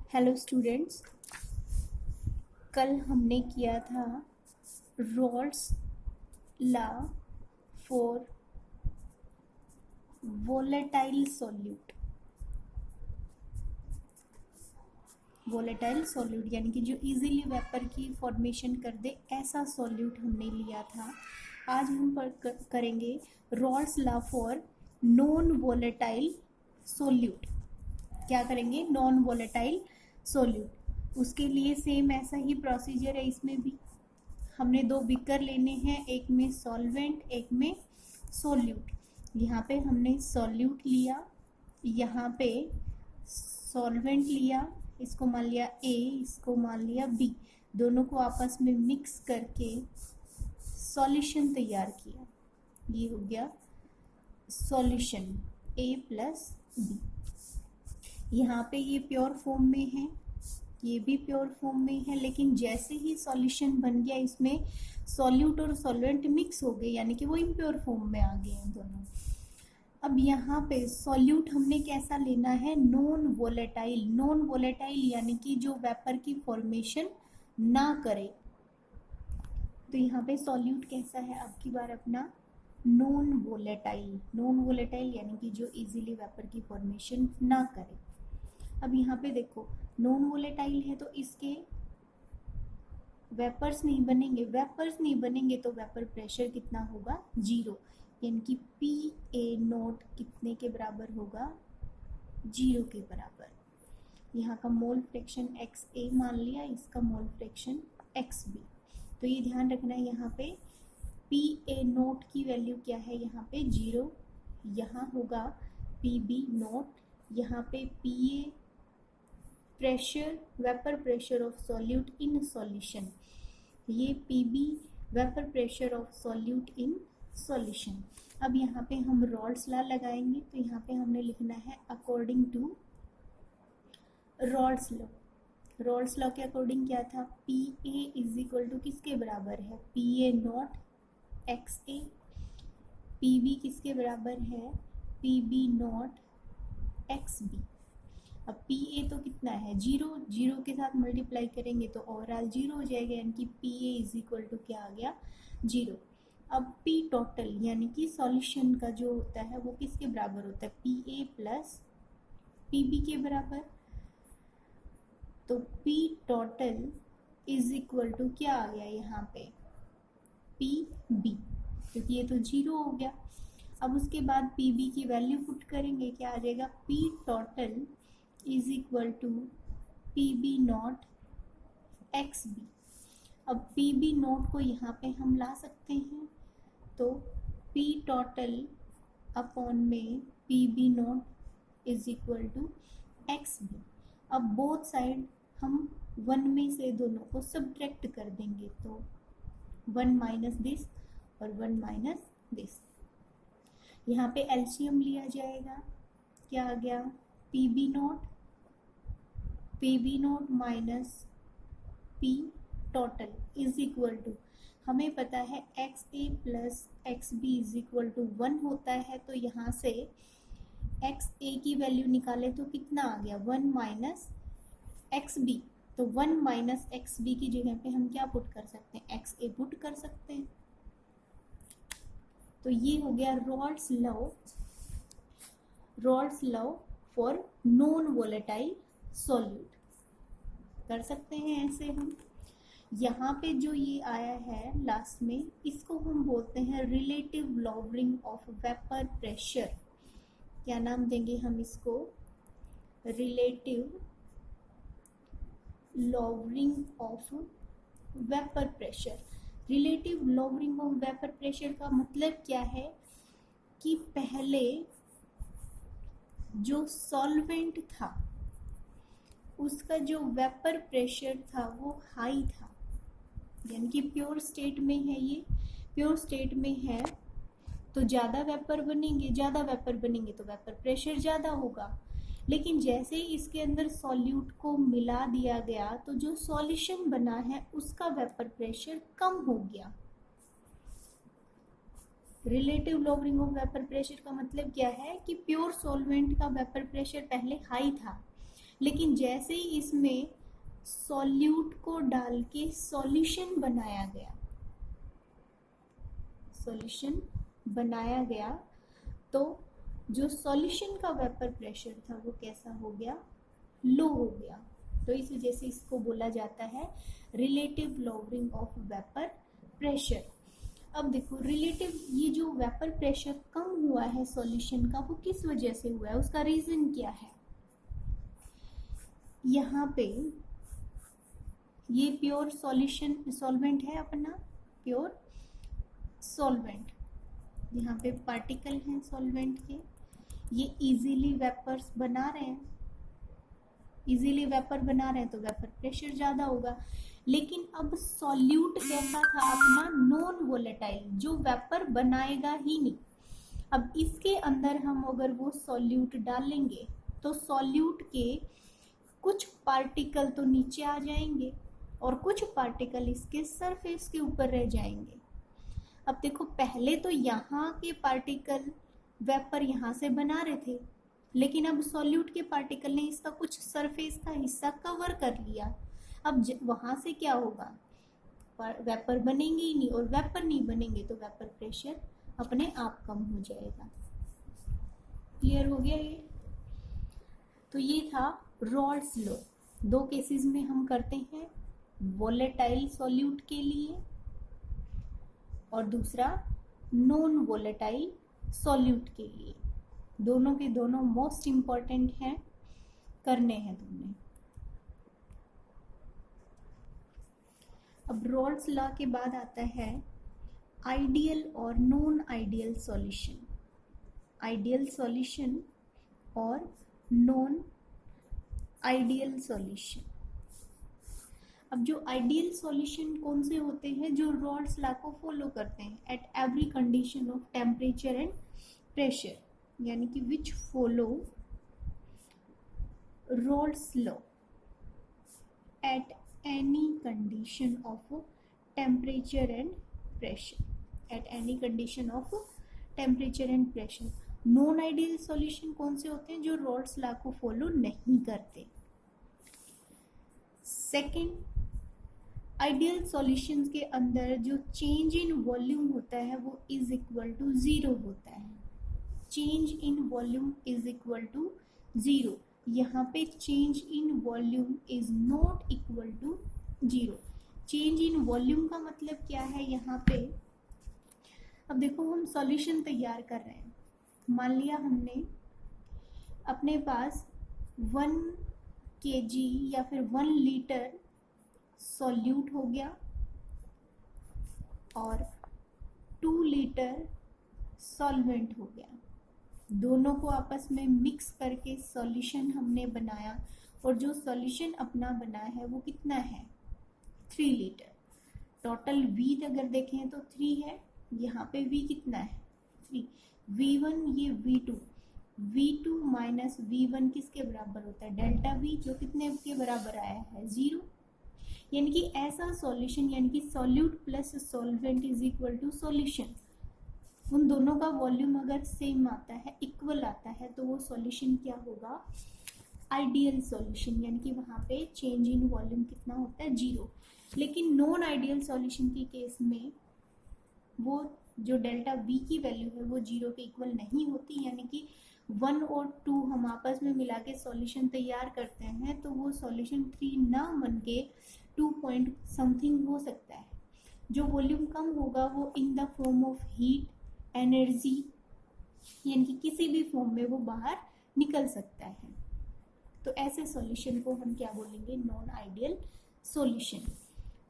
Hello students, कल हमने किया था Rawls law for volatile solute. Volatile solute यानी कि जो इजीली वेपर की फॉर्मेशन कर दे, ऐसा सॉल्यूट हमने लिया था। आज हम करेंगे Rawls law for non volatile solute. क्या करेंगे? Non volatile solute. उसके लिए सेम ऐसा ही प्रोसीजर है। इसमें भी हमने दो बीकर लेने हैं, एक में सॉल्वेंट एक में सॉल्यूट। यहाँ पे हमने सॉल्यूट लिया, यहाँ पे सॉल्वेंट लिया, इसको मान लिया ए, इसको मान लिया बी। दोनों को आपस में मिक्स करके सॉल्यूशन तैयार किया। ये हो गया सॉल्यूशन ए प्लस बी। यहाँ पे ये प्योर फॉर्म में है, ये भी प्योर फॉर्म में है, लेकिन जैसे ही सॉल्यूशन बन गया इसमें सॉल्यूट और सॉल्वेंट मिक्स हो गए, यानी कि वो इम्प्योर फॉर्म में आ गए हैं दोनों। अब यहाँ पे सॉल्यूट हमने कैसा लेना है? Non volatile. नॉन वोलेटाइल यानी कि जो वेपर की फॉर्मेशन ना करे। तो यहाँ पे सॉल्यूट कैसा है? अब की बार अपना नॉन वोलेटाइल। नॉन वोलेटाइल यानी कि जो इजीली वेपर की फॉर्मेशन ना करे। अब यहाँ पे देखो, नॉन वोलेटाइल है तो इसके वेपर्स नहीं बनेंगे। वेपर्स नहीं बनेंगे तो वेपर प्रेशर कितना होगा? 0, यानी कि पी ए नोट कितने के बराबर होगा? 0 के बराबर। यहाँ का मोल फ्रैक्शन एक्स ए मान लिया, इसका मोल फ्रैक्शन एक्स बी। तो ये ध्यान रखना है, यहाँ पे पी ए नोट की वैल्यू क्या है? यहाँ पे 0, यहाँ होगा पी बी नोट, यहाँ पे P A pressure, vapour pressure of solute in solution, ये P B vapour pressure of solute in solution. अब यहाँ पे हम रॉल्स लॉ लगाएंगे, तो यहाँ पे हमने लिखना है according to Raoult's law. Raoult's law के अकॉर्डिंग क्या था? P A is equal to किसके बराबर है? P A not X A. P B किसके बराबर है? P B not X B. अब पी ए तो कितना है? 0, 0 के साथ मल्टीप्लाई करेंगे तो ओवरऑल 0 हो जाएगा, यानी कि P A is equal to क्या आ गया? 0। अब पी टोटल यानी कि सॉल्यूशन का जो होता है वो किसके बराबर होता है? P A plus P B के बराबर। तो P total is equal to क्या आ गया यहाँ पे? पी बी, क्योंकि ये तो 0 हो गया। अब उसके बाद पी बी की वैल्यू पुट करेंगे, क्या आ जाएगा? P total is equal to P B not X B. अब पी बी नॉट को यहाँ पे हम ला सकते हैं, तो पी टोटल अपॉन में P B nought is equal to X B. अब बोथ साइड हम 1 में से दोनों को सब्ट्रैक्ट कर देंगे, तो 1 माइनस दिस और 1 माइनस दिस। यहाँ पे एलसीएम लिया जाएगा, क्या आ गया? P B nought minus P total is equal to, हमें पता है X A plus X B is equal to 1 होता है, तो यहाँ से एक्स ए की वैल्यू निकाले तो कितना आ गया? 1 माइनस एक्स बी। तो 1 माइनस एक्स बी की जगह पे हम क्या पुट कर सकते हैं? एक्स ए पुट कर सकते हैं। तो ये हो गया Rawls law for non volatile solute. कर सकते हैं ऐसे हम। यहाँ पे जो ये आया है लास्ट में, इसको हम बोलते हैं relative lowering of vapour pressure. क्या नाम देंगे हम इसको? Relative lowering of vapour pressure. Relative lowering of vapour pressure का मतलब क्या है कि पहले जो सॉल्वेंट था उसका जो वेपर प्रेशर था वो हाई था, यानी कि प्योर स्टेट में है, ये प्योर स्टेट में है, तो ज़्यादा वेपर बनेंगे तो वेपर प्रेशर ज़्यादा होगा। लेकिन जैसे ही इसके अंदर सॉल्यूट को मिला दिया गया तो जो सॉल्यूशन बना है उसका वेपर प्रेशर कम हो गया। Relative lowering of vapour pressure का मतलब क्या है कि प्योर सॉल्वेंट का वेपर प्रेशर पहले हाई था, लेकिन जैसे ही इसमें सॉल्यूट को डाल के सॉल्यूशन बनाया गया, सॉल्यूशन बनाया गया, तो जो सॉल्यूशन का वेपर प्रेशर था वो कैसा हो गया, लो हो गया। तो इस वजह से इसको बोला जाता है relative lowering of vapour pressure. अब देखो रिलेटिव, ये जो वेपर प्रेशर कम हुआ है सॉल्यूशन का, वो किस वजह से हुआ है, उसका रीजन क्या है। यहाँ पे ये प्योर सॉल्यूशन सॉल्वेंट है अपना, प्योर सॉल्वेंट, यहाँ पे पार्टिकल हैं सॉल्वेंट के, ये इजीली वेपर्स बना रहे हैं, इजीली वेपर बना रहे हैं तो वेपर प्रेशर ज़्यादा होगा। लेकिन अब सॉल्यूट कैसा था अपना, नॉन वोलेटाइल, जो वेपर बनाएगा ही नहीं। अब इसके अंदर हम अगर वो सॉल्यूट डालेंगे तो सॉल्यूट के कुछ पार्टिकल तो नीचे आ जाएंगे और कुछ पार्टिकल इसके सरफेस के ऊपर रह जाएंगे। अब देखो पहले तो यहाँ के पार्टिकल वेपर यहाँ से बना रहे थे, लेकिन अब सॉल्यूट के पार्टिकल ने इसका कुछ सरफेस का हिस्सा कवर कर लिया। अब वहाँ से क्या होगा, वेपर बनेंगे ही नहीं, और वेपर नहीं बनेंगे तो वेपर प्रेशर अपने आप कम हो जाएगा। क्लियर हो गया ये। तो ये था रॉल्स लॉ। दो केसेस में हम करते हैं, वोलेटाइल सॉल्यूट के लिए और दूसरा नॉन वोलेटाइल सॉल्यूट के लिए। दोनों के दोनों मोस्ट इम्पॉर्टेंट हैं, करने हैं तुमने। अब रॉल्स लॉ के बाद आता है आइडियल और non ideal solution, ideal solution और नॉन आइडियल सॉल्यूशन। अब जो आइडियल सॉल्यूशन कौन से होते हैं, जो रॉल्स लॉ को फॉलो करते हैं at every condition of temperature and pressure, यानी कि which follow Raoult's law at any condition of temperature and pressure, at any condition of temperature and pressure. Non ideal solution कौन से होते हैं, जो रॉल्स लॉ को फॉलो नहीं करते। सेकेंड, आइडियल सॉल्यूशंस के अंदर जो चेंज इन वॉल्यूम होता है वो इज इक्वल टू जीरो होता है। Change in volume is equal to zero. यहाँ पे change in volume is not equal to zero. Change in volume का मतलब क्या है यहाँ पे, अब देखो हम सॉल्यूशन तैयार कर रहे हैं, मान लिया हमने अपने पास 1 kg या फिर 1 लीटर सॉल्यूट हो गया और 2 लीटर सॉल्वेंट हो गया। दोनों को आपस में मिक्स करके सॉल्यूशन हमने बनाया, और जो सॉल्यूशन अपना बना है वो कितना है, 3 लीटर। टोटल V अगर देखें तो 3 है, यहाँ पे V कितना है, 3। V1 ये V2 माइनस V1 किसके बराबर होता है, डेल्टा V, जो कितने के बराबर आया है, 0। यानी कि ऐसा सॉल्यूशन, यानी कि solute plus solvent is equal to solution, उन दोनों का वॉल्यूम अगर सेम आता है, इक्वल आता है, तो वो सॉल्यूशन क्या होगा, आइडियल सॉल्यूशन, यानी कि वहाँ पे चेंज इन वॉल्यूम कितना होता है, 0। लेकिन नॉन आइडियल सॉल्यूशन के केस में वो जो डेल्टा V की वैल्यू है वो 0 के इक्वल नहीं होती, यानी कि 1 और 2 हम आपस में मिला के सॉल्यूशन तैयार करते हैं, तो वो सॉल्यूशन 3 ना बन के 2 पॉइंट समथिंग हो सकता है। जो वॉल्यूम कम होगा वो in the form of heat, energy, यानी कि किसी भी फॉर्म में वो बाहर निकल सकता है। तो ऐसे सॉल्यूशन को हम क्या बोलेंगे, नॉन आइडियल सॉल्यूशन।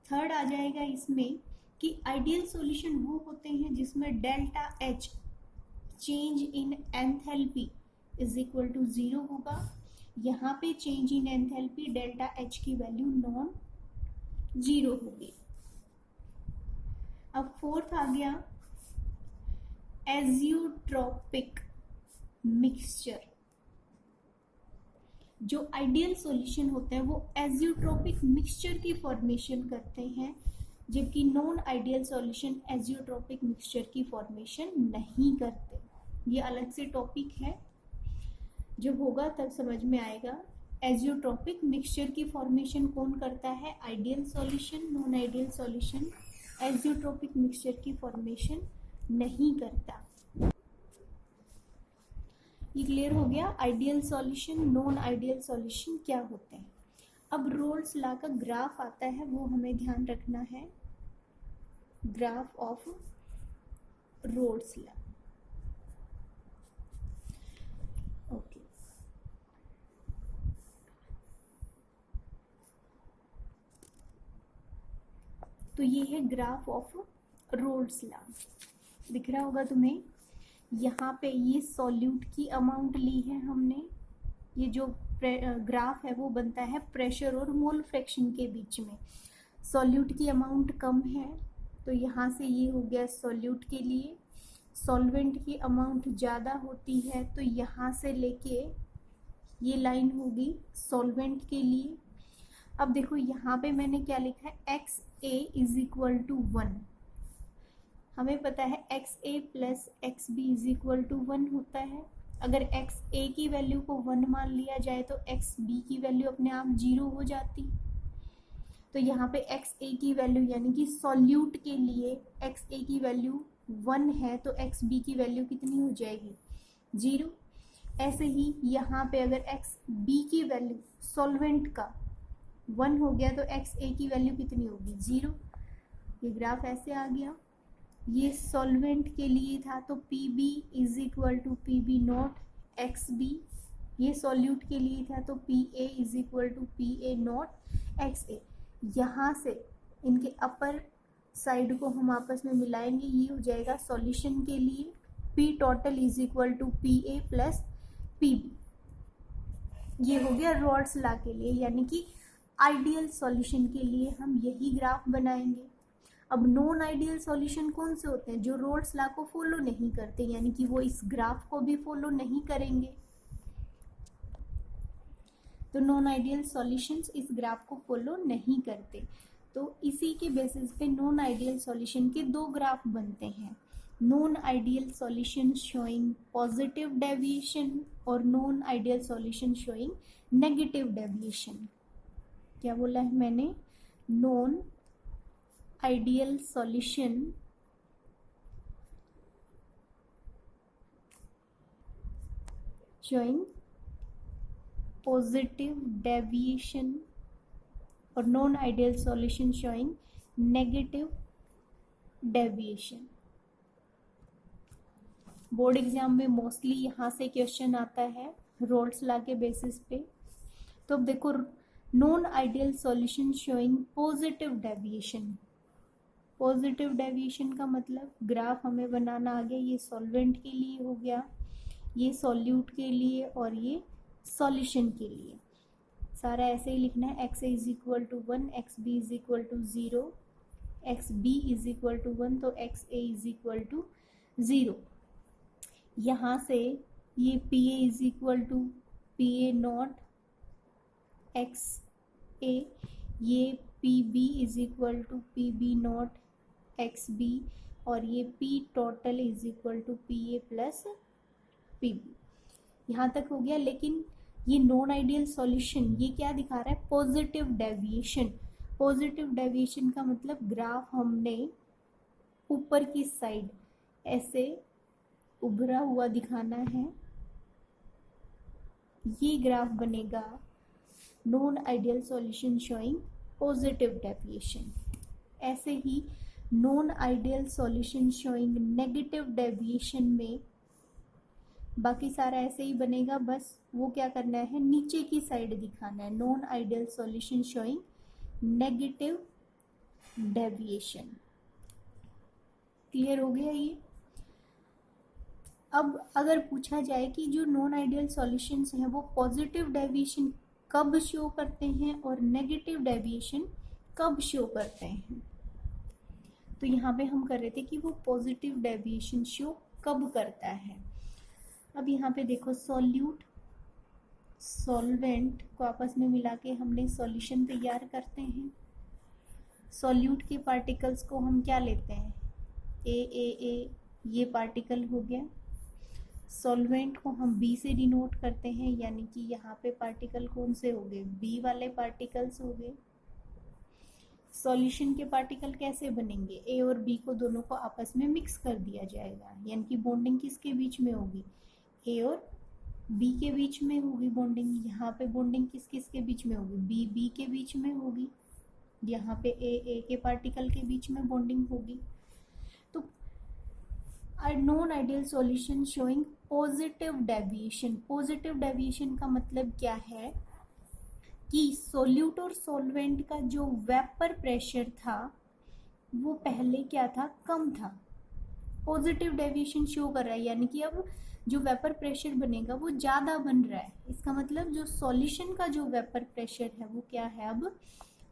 थर्ड आ जाएगा इसमें कि आइडियल सॉल्यूशन वो होते हैं जिसमें delta H, change in enthalpy is equal to 0 होगा। यहाँ पे change in enthalpy delta H की वैल्यू नॉन 0 होगी। अब फोर्थ आ गया एजियोट्रोपिक मिक्सचर। जो आइडियल सॉल्यूशन होते हैं वो एजियोट्रोपिक मिक्सचर की फॉर्मेशन करते हैं, जबकि non ideal solution azeotropic mixture की फॉर्मेशन नहीं करते। ये अलग से टॉपिक है, जब होगा तब समझ में आएगा एजियोट्रोपिक मिक्सचर की फॉर्मेशन कौन करता है? Ideal solution, non ideal solution azeotropic mixture की फॉर्मेशन नहीं करता। ये क्लियर हो गया? Ideal solution, non ideal solution क्या होते हैं। अब रोल्स लॉ का ग्राफ आता है, वो हमें ध्यान रखना है। Graph of roles law. Okay, तो ये है ग्राफ ऑफ रोल्स लॉ। दिख रहा होगा तुम्हें। यहाँ पे ये सॉल्यूट की अमाउंट ली है हमने। ये जो ग्राफ है वो बनता है प्रेशर और मोल फ्रैक्शन के बीच में। सॉल्यूट की अमाउंट कम है तो यहाँ से ये हो गया सॉल्यूट के लिए। सॉल्वेंट की अमाउंट ज़्यादा होती है तो यहाँ से लेके ये लाइन होगी सॉल्वेंट के लिए। अब देखो यहाँ पे मैंने क्या लिखा है, X A is equal to 1। हमें पता है X A plus X B is equal to 1 होता है। अगर एक्स ए की वैल्यू को 1 मान लिया जाए तो एक्स बी की वैल्यू अपने आप 0 हो जाती। तो यहाँ पे एक्स ए की वैल्यू यानी कि सॉल्यूट के लिए एक्स ए की वैल्यू 1 है तो एक्स बी की वैल्यू कितनी हो जाएगी? 0। ऐसे ही यहाँ पे अगर एक्स बी की वैल्यू सॉल्वेंट का 1 हो गया तो एक्स ए की वैल्यू कितनी होगी? 0। ये ग्राफ ऐसे आ गया। ये सॉल्वेंट के लिए था तो P B is equal to P B not X B. ये सॉल्यूट के लिए था तो P A is equal to P A not X A. यहाँ से इनके अपर साइड को हम आपस में मिलाएंगे, ये हो जाएगा सॉल्यूशन के लिए P total is equal to P A plus P B. ये हो गया रोल्स लॉ के लिए, यानी कि आइडियल सॉल्यूशन के लिए हम यही ग्राफ बनाएंगे। अब नॉन आइडियल सॉल्यूशन कौन से होते हैं? जो रोल्स लॉ को फॉलो नहीं करते, यानी कि वो इस ग्राफ को भी फॉलो नहीं करेंगे। तो नॉन आइडियल सॉल्यूशंस इस ग्राफ को फॉलो नहीं करते। तो इसी के बेसिस पे नॉन आइडियल सॉल्यूशन के दो ग्राफ बनते हैं। Non ideal solution showing positive deviation और non ideal solution showing negative deviation. क्या बोला है मैंने? Non ideal solution showing positive deviation और non ideal solution showing negative deviation. Board exam में मोस्टली यहाँ से क्वेश्चन आता है रोल्स लॉ के बेसिस पे। तो अब देखो, non ideal solution showing positive deviation. Positive deviation का मतलब ग्राफ हमें बनाना आ गया। ये सॉल्वेंट के लिए हो गया, ये सॉल्यूट के लिए और ये सॉल्यूशन के लिए। सारा ऐसे ही लिखना है। X A is equal to 1, X B is equal to 0, X B is equal to 1 तो X A is equal to 0। यहाँ से ये P A is equal to P A not X A, ये P B is equal to P B not X B और ये P total is equal to P A plus P B. यहाँ तक हो गया। लेकिन ये नॉन आइडियल सॉल्यूशन ये क्या दिखा रहा है? Positive deviation. पॉजिटिव डेविएशन का मतलब ग्राफ हमने ऊपर की साइड ऐसे उभरा हुआ दिखाना है। ये ग्राफ बनेगा non ideal solution showing positive deviation. ऐसे ही non ideal solution showing negative deviation में बाकी सारा ऐसे ही बनेगा, बस वो क्या करना है, नीचे की साइड दिखाना है। Non ideal solution showing negative deviation. Clear हो गया ये? अब अगर पूछा जाए कि जो नॉन आइडियल सॉल्यूशंस हैं वो पॉजिटिव डेविएशन कब शो करते हैं और नेगेटिव डेविएशन कब शो करते हैं, तो यहाँ पे हम कर रहे थे कि वो पॉजिटिव डेविएशन शो कब करता है। अब यहाँ पे देखो, सॉल्यूट सॉल्वेंट को आपस में मिला के हमने सॉल्यूशन तैयार करते हैं। सॉल्यूट के पार्टिकल्स को हम क्या लेते हैं? ए ए ए, ये पार्टिकल हो गया। सॉल्वेंट को हम बी से डिनोट करते हैं, यानी कि यहाँ पे पार्टिकल कौन से हो गए, बी वाले पार्टिकल्स हो गए। सॉल्यूशन के पार्टिकल कैसे बनेंगे, ए और बी को दोनों को आपस में मिक्स कर दिया जाएगा, यानी कि बॉन्डिंग किसके बीच में होगी, ए और बी के बीच में होगी बॉन्डिंग। यहाँ पे बॉन्डिंग किस किस के बीच में होगी, बी बी के बीच में होगी। यहाँ पे ए के पार्टिकल के बीच में बॉन्डिंग होगी। तो non ideal solution showing positive deviation. Positive deviation का मतलब क्या है कि सोल्यूट और सॉल्वेंट का जो वेपर प्रेशर था वो पहले क्या था, कम था। पॉजिटिव डेविएशन शो कर रहा है, यानी कि अब जो वेपर प्रेशर बनेगा वो ज़्यादा बन रहा है। इसका मतलब जो सॉल्यूशन का जो वेपर प्रेशर है वो क्या है, अब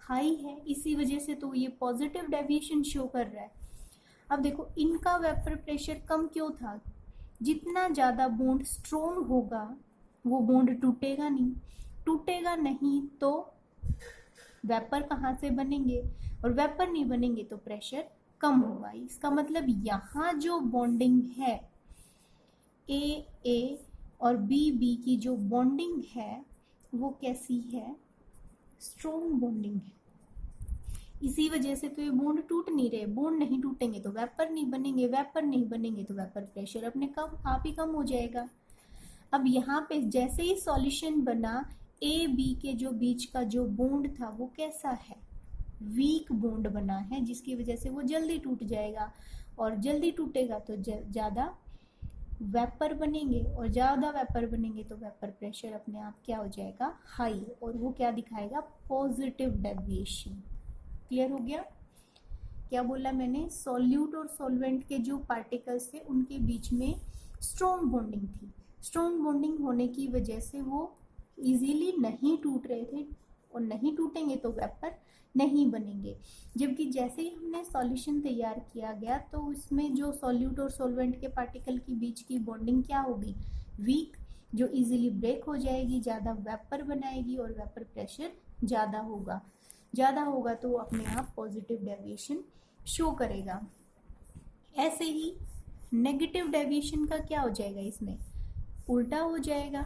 हाई है। इसी वजह से तो ये पॉजिटिव डेविएशन शो कर रहा है। अब देखो इनका वेपर प्रेशर कम क्यों था, जितना ज़्यादा बॉन्ड स्ट्रोंग होगा वो बॉन्ड टूटेगा नहीं, टूटेगा नहीं तो वेपर कहाँ से बनेंगे, और वेपर नहीं बनेंगे तो प्रेशर कम होगा। इसका मतलब यहाँ जो बॉन्डिंग है ए और बी की जो बॉन्डिंग है वो कैसी है, स्ट्रॉन्ग बॉन्डिंग है। इसी वजह से तो ये बॉन्ड टूट नहीं रहे। बॉन्ड नहीं टूटेंगे तो वेपर नहीं बनेंगे, वेपर नहीं बनेंगे तो वेपर प्रेशर अपने आप ही कम हो जाएगा। अब यहाँ पे जैसे ही सॉल्यूशन बना, ए बी के जो बीच का जो बॉन्ड था वो कैसा है, वीक बॉन्ड बना है, जिसकी वजह से वो जल्दी टूट जाएगा, और जल्दी टूटेगा तो ज़्यादा वेपर बनेंगे, और ज़्यादा वेपर बनेंगे तो वेपर प्रेशर अपने आप क्या हो जाएगा, हाई, और वो क्या दिखाएगा, पॉजिटिव डेविएशन। क्लियर हो गया। क्या बोला मैंने, सॉल्यूट और सॉल्वेंट के जो पार्टिकल्स थे उनके बीच में स्ट्रॉन्ग बॉन्डिंग थी। स्ट्रॉन्ग बॉन्डिंग होने की वजह से वो इजीली नहीं टूट रहे थे, और नहीं टूटेंगे तो वेपर नहीं बनेंगे। जबकि जैसे ही हमने सॉल्यूशन तैयार किया गया तो इसमें जो सॉल्यूट और सॉल्वेंट के पार्टिकल के बीच की बॉन्डिंग क्या होगी, वीक, जो इजीली ब्रेक हो जाएगी, ज़्यादा वेपर बनाएगी, और वेपर प्रेशर ज़्यादा होगा तो अपने आप पॉजिटिव डेविएशन शो करेगा। ऐसे ही नेगेटिव डेविएशन का क्या हो जाएगा, इसमें उल्टा हो जाएगा।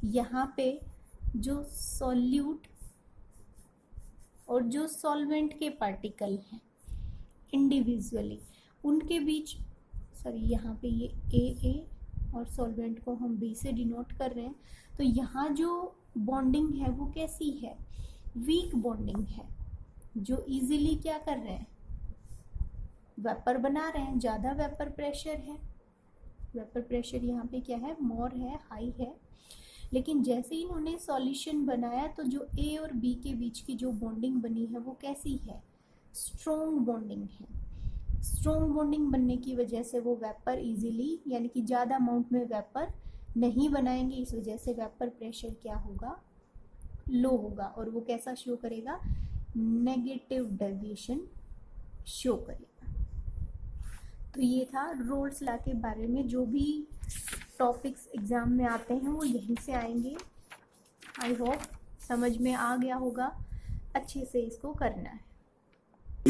यहाँ पे जो सॉल्यूट और जो सॉल्वेंट के पार्टिकल हैं इंडिविजुअली, उनके बीच, सॉरी यहाँ पे ये ए और सॉल्वेंट को हम बी से डिनोट कर रहे हैं, तो यहाँ जो बॉन्डिंग है वो कैसी है, वीक बॉन्डिंग है, जो इजीली क्या कर रहे हैं, वेपर बना रहे हैं, ज़्यादा वेपर प्रेशर है। वेपर प्रेशर यहाँ पे क्या है, मोर है, हाई है। लेकिन जैसे ही इन्होंने सॉल्यूशन बनाया तो जो ए और बी के बीच की जो बॉन्डिंग बनी है वो कैसी है, स्ट्रॉन्ग बॉन्डिंग है। स्ट्रॉन्ग बॉन्डिंग बनने की वजह से वो वेपर इजीली, यानी कि ज़्यादा अमाउंट में वेपर नहीं बनाएंगे, इस वजह से वेपर प्रेशर क्या होगा, लो होगा, और वो कैसा शो करेगा, नेगेटिव डेविएशन शो करेगा। तो ये था रोल्स लॉ के बारे में। जो भी टॉपिक्स एग्जाम में आते हैं वो यहीं से आएंगे। आई होप समझ में आ गया होगा, अच्छे से इसको करना है।